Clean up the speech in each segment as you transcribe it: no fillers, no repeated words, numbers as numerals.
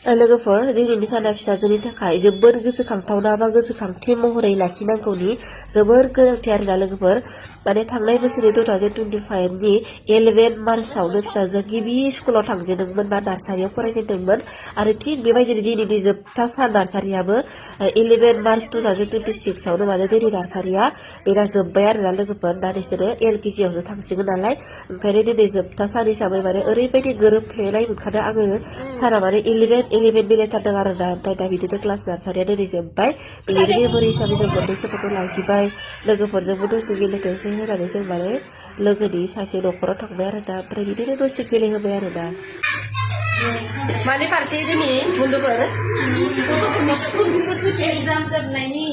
लोगोफोर दिनैनि साना फिसाजोनि थाखाय जोबोर गोसोखांथावना बा गोसोखांथि महरै लाखिनांगौनि जोबोर गोनांथि आरोना लोगोफोर माने थांनाय बोसोरनि 2025 नि 11 मार्चआवनो फिसाजो गिबि स्कुलाव थांजेनदोंमोन बा नार्सारियाव फरायजेनदोंमोन आरो थिग बेबायदिनो दिनैनि जोबथा सान नार्सारियाबो 11 मार्च 2026 आवनो माने दिनै नार्सारिया बेना जोब्बाय आरोना लोगोफोर दा बिसोरो LKG आवसो थांसिगोन नालाय ओंखायनो दिनै जोबथा सान हिसाबै माने ओरैबायदि गोरोबफ्लेनाय मोनखादों आङो सारा माने 11 मिलायथारदों आरो ना ओमफ्राय दा बिदिनो क्लास नार्सारिया दिनै जोब्बाय बेनि मेम'रि हिसाबै जों मोननैसो फट' लाखिबाय लोगोफोरजोंबो दसे गेलेथोंसै होननानै जों माने लोगोनि सासे न'खराव थांबाय आरो दा ओमफ्राय बिदिनो दसे गेलेहोबाय आरो ना माने पार्टि दिनै बन्द'फोर एग्जाम जोबनायनि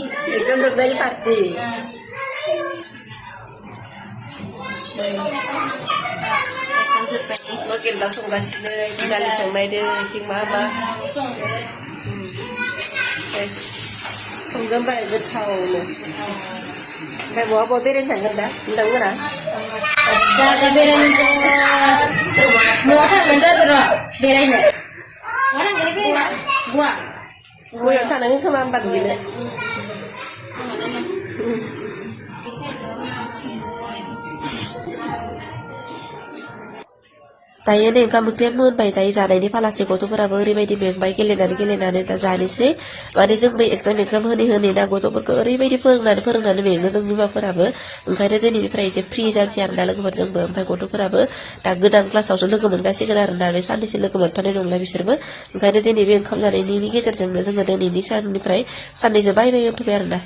पार्टि लकेल दाउ संगासिनो दालि संनायदों इथिं मा संगोन बाय गोथावनो ओमफ्राय बहा बेरायनो थांगोन दा नोंथांमोना जाहाथे बेरायनो न'आव थांगोन जादों र' बेरायनो न'आव थांगोन बेरायनो गयाव थानांगोन खोमा होमबा दुगैनो दायो नै ओंखाम ओंख्रिया मोनबाय दायो जानायनि फालासे गथ'फोराबो ओरैबायदि मेंबाय गेलेनानै दा जानोसै माने जों बे एग्जाम होनै दा गथ'फोरखौ ओरैबायदि फोरोंनानै मेङो जों बिमाफोराबो ओंखायनो दिनैनिफ्राय एसे फ्रि जानोसै आरो ना लोगोफोरजोंबो ओमफ्राय गथ'फोराबो दा गोदान क्लासावसो लोगो मोनगासिगोन आरो ना बे साननैसो लोगो मोनथ'नाय नंला बिसोरबो ओंखायनो दिनै बे ओंखाम जानायनि गेजेरजोंनो जोङो दिनैनि साननिफ्राय साननैसो बाय होनथ'बाय आरो ना